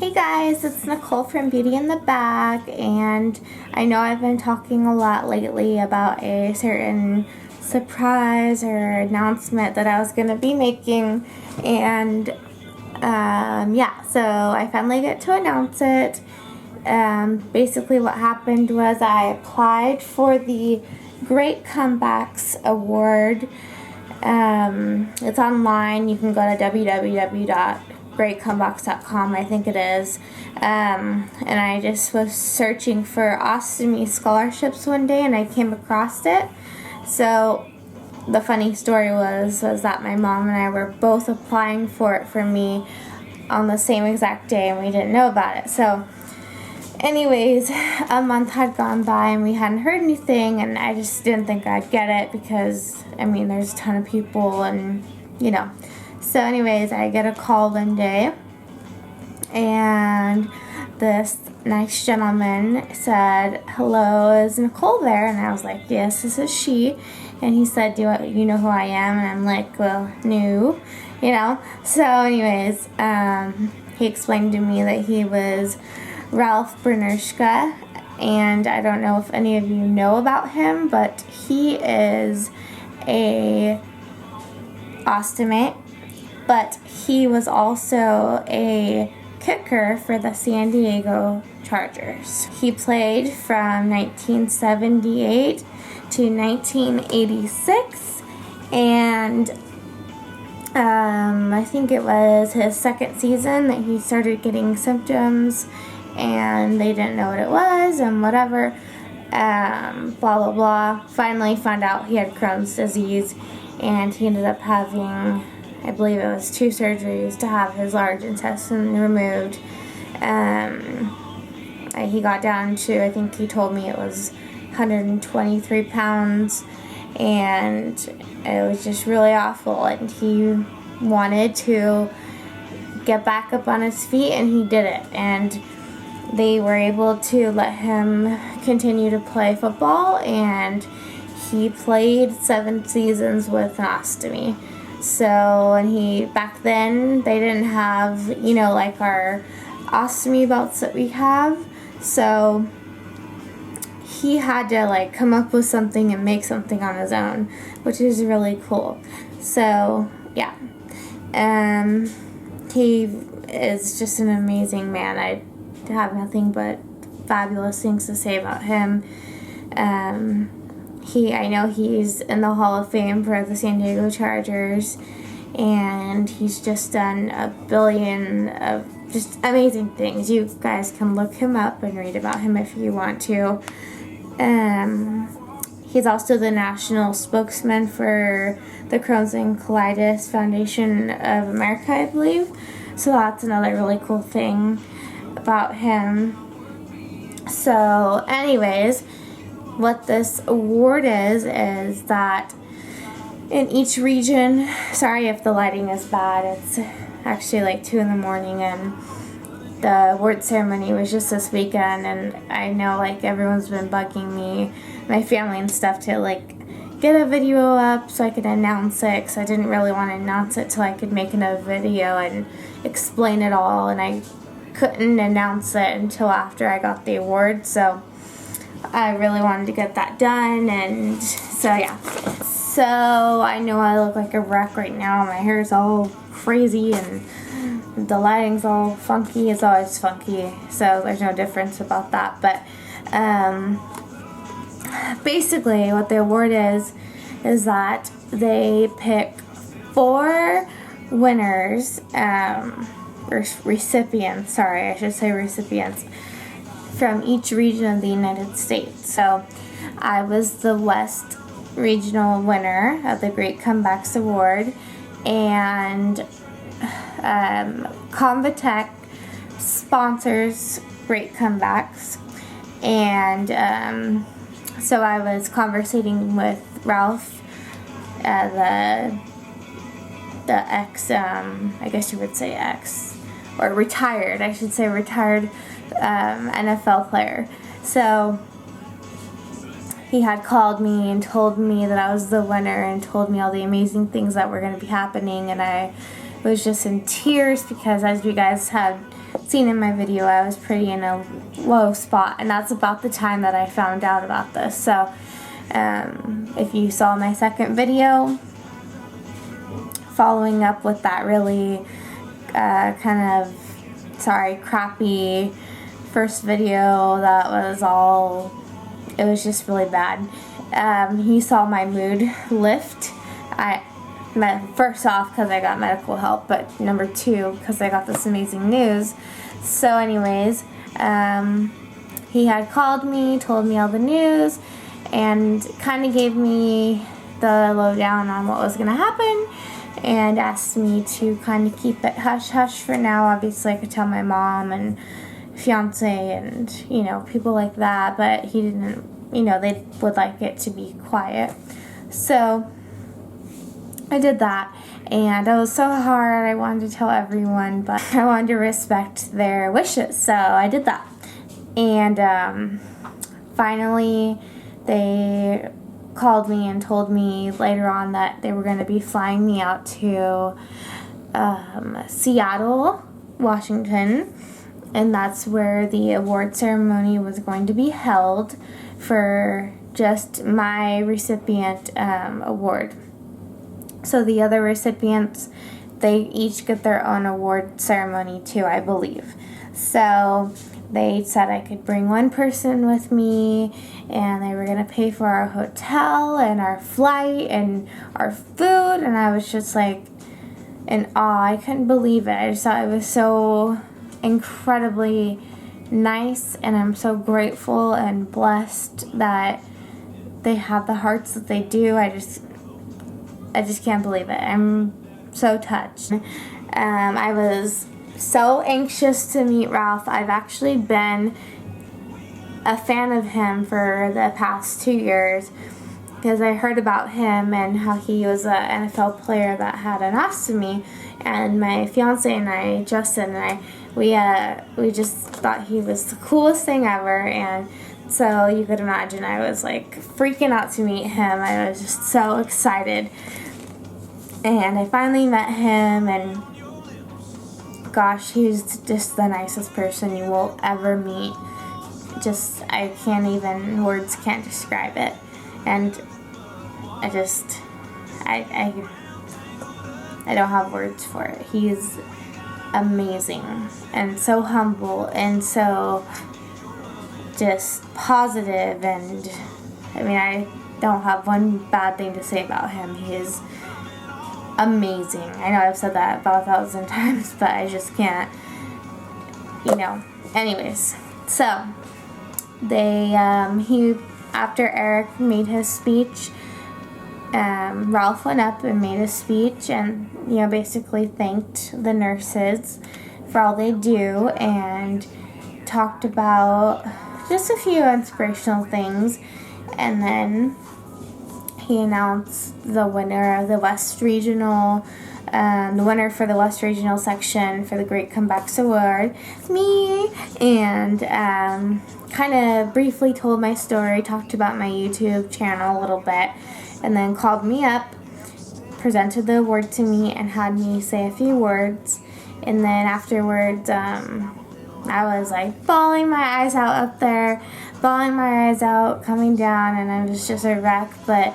Hey guys, it's Nicole from Beauty in the Bag, and I know I've been talking a lot lately about a certain surprise or announcement that I was going to be making, and so I finally get to announce it. Basically what happened was I applied for the Great Comebacks Award. It's online. You can go to www.greatcomebacks.com, I think it is. And I just was searching for ostomy scholarships one day and I came across it. So the funny story was that my mom and I were both applying for it for me on the same exact day and we didn't know about it. So anyways, a month had gone by and we hadn't heard anything, and I just didn't think I'd get it because, there's a ton of people and, So anyways, I get a call one day and this nice gentleman said, "Hello, is Nicole there?" And I was like, "Yes, this is she." And he said, "Do you know who I am?" And I'm like, "Well, no." So anyways, he explained to me that he was Ralph Bernershka, and I don't know if any of you know about him, but he is a ostomate, but he was also a kicker for the San Diego Chargers. He played from 1978 to 1986, and I think it was his second season that he started getting symptoms and they didn't know what it was and whatever, blah blah blah. Finally found out he had Crohn's disease, and he ended up having, I believe it was 2 surgeries to have his large intestine removed. He got down to, I think he told me it was 123 pounds, and it was just really awful, and he wanted to get back up on his feet, and he did it, and they were able to let him continue to play football, and he played 7 seasons with an ostomy. So, and back then, they didn't have, like our ostomy belts that we have, so he had to, come up with something and make something on his own, which is really cool. So, yeah. He is just an amazing man. I have nothing but fabulous things to say about him. I know he's in the Hall of Fame for the San Diego Chargers, and he's just done a billion of just amazing things. You guys can look him up and read about him if you want to. He's also the national spokesman for the Crohn's and Colitis Foundation of America, I believe. So that's another really cool thing about him. So anyways, what this award is that in each region, sorry if the lighting is bad, it's actually 2 in the morning, and the award ceremony was just this weekend, and I know everyone's been bugging me, my family and stuff, to get a video up so I could announce it, because I didn't really want to announce it till I could make another video and explain it all, and I couldn't announce it until after I got the award, so I really wanted to get that done, and so yeah. So I know I look like a wreck right now. My hair's all crazy and the lighting's all funky. It's always funky, so there's no difference about that. But basically what the award is that they pick 4 winners, or recipients, I should say recipients, from each region of the United States. So I was the West Regional winner of the Great Comebacks Award, and Convatec sponsors Great Comebacks, and so I was conversating with Ralph, the ex, I guess you would say ex, or retired, I should say retired NFL player. So he had called me and told me that I was the winner and told me all the amazing things that were going to be happening, and I was just in tears because, as you guys have seen in my video, I was pretty in a low spot, and that's about the time that I found out about this. So if you saw my second video, following up with that really crappy first video that it was just really bad. He saw my mood lift. First off, because I got medical help, but number two, because I got this amazing news. So anyways, he had called me, told me all the news, and kind of gave me the lowdown on what was going to happen, and asked me to kind of keep it hush-hush for now. Obviously, I could tell my mom and fiance and, people like that, but he didn't, they would like it to be quiet. So I did that, and it was so hard. I wanted to tell everyone, but I wanted to respect their wishes, so I did that. And finally, they called me and told me later on that they were going to be flying me out to Seattle, Washington, and that's where the award ceremony was going to be held for just my recipient award. So the other recipients, they each get their own award ceremony too, I believe. So they said I could bring one person with me, and they were going to pay for our hotel and our flight and our food, and I was just like in awe. I couldn't believe it. I just thought it was so incredibly nice, and I'm so grateful and blessed that they have the hearts that they do. I just can't believe it. I'm so touched. I was so anxious to meet Ralph. I've actually been a fan of him for the past 2 years because I heard about him and how he was an NFL player that had an ostomy, and my fiance and I, Justin and I, we just thought he was the coolest thing ever. And so you could imagine I was like freaking out to meet him. I was just so excited, and I finally met him, and gosh, he's just the nicest person you will ever meet. Words can't describe it. And I don't have words for it. He's amazing and so humble and so just positive, and I don't have one bad thing to say about him. He is amazing. I know I've said that about 1,000 times, but I just can't, Anyways, so after Eric made his speech, Ralph went up and made a speech and, basically thanked the nurses for all they do and talked about just a few inspirational things, and then he announced the winner of the West Regional, the winner for the West Regional section for the Great Comebacks Award, me, and kind of briefly told my story, talked about my YouTube channel a little bit, and then called me up, presented the award to me, and had me say a few words. And then afterwards, I was like bawling my eyes out up there, bawling my eyes out, coming down, and I was just a wreck. But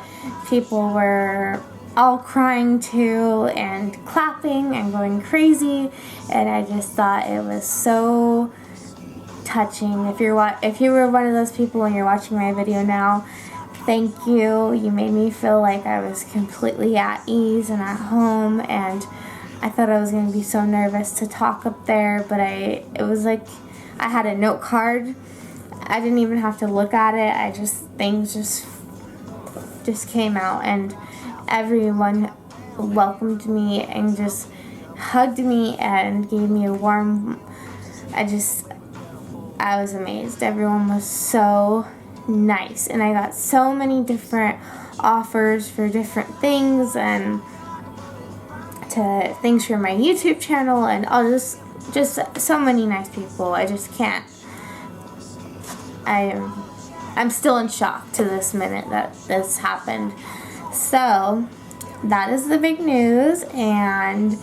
people were all crying too and clapping and going crazy, and I just thought it was so touching. If you were one of those people and you're watching my video now, thank you. You made me feel like I was completely at ease and at home, and I thought I was going to be so nervous to talk up there, but it was like I had a note card. I didn't even have to look at it. Things just came out, and everyone welcomed me and just hugged me and gave me a warm, I was amazed. Everyone was so nice, and I got so many different offers for different things, and to things for my YouTube channel, and all just so many nice people. I just can't. I'm still in shock to this minute that this happened. So that is the big news, and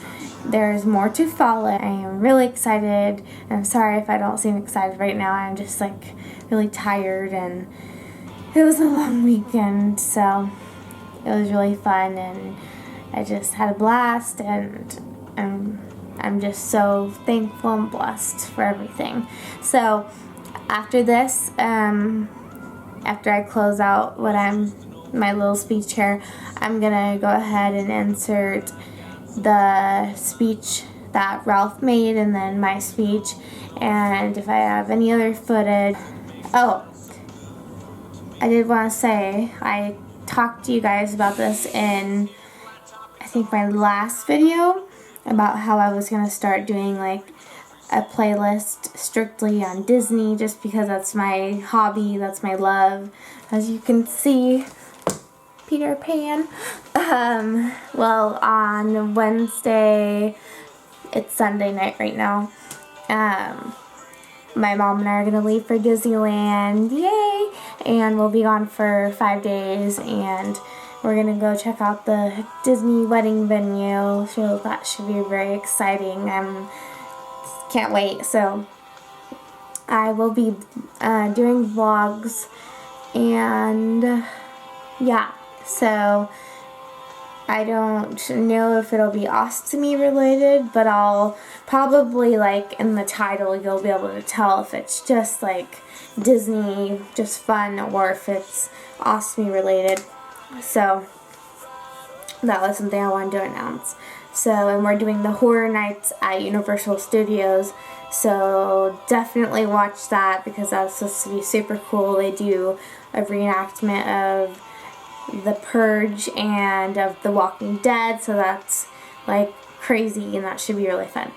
there's more to follow. I am really excited. I'm sorry if I don't seem excited right now. I'm just like really tired, and it was a long weekend, so it was really fun, and I just had a blast, and I'm just so thankful and blessed for everything. So after this, after I close out my little speech here, I'm gonna go ahead and insert the speech that Ralph made, and then my speech, and if I have any other footage. Oh, I did want to say, I talked to you guys about this in, I think, my last video, about how I was going to start doing like a playlist strictly on Disney, just because that's my hobby, that's my love. As you can see, Peter Pan. Well, on Wednesday, it's Sunday night right now, my mom and I are going to leave for Disneyland, yay! And we'll be gone for 5 days, and we're going to go check out the Disney wedding venue, so that should be very exciting. Can't wait. So I will be doing vlogs, and yeah, so I don't know if it'll be Ostomy related, but I'll probably, like, in the title you'll be able to tell if it's just like Disney, just fun, or if it's Ostomy related. So that was something I wanted to announce. So, and we're doing the Horror Nights at Universal Studios, so definitely watch that, because that's supposed to be super cool. They do a reenactment of The Purge and of The Walking Dead, so that's like crazy, and that should be really fun.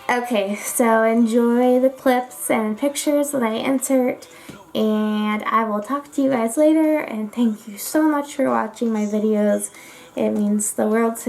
Okay, so enjoy the clips and pictures that I insert, and I will talk to you guys later, and thank you so much for watching my videos. It means the world to me.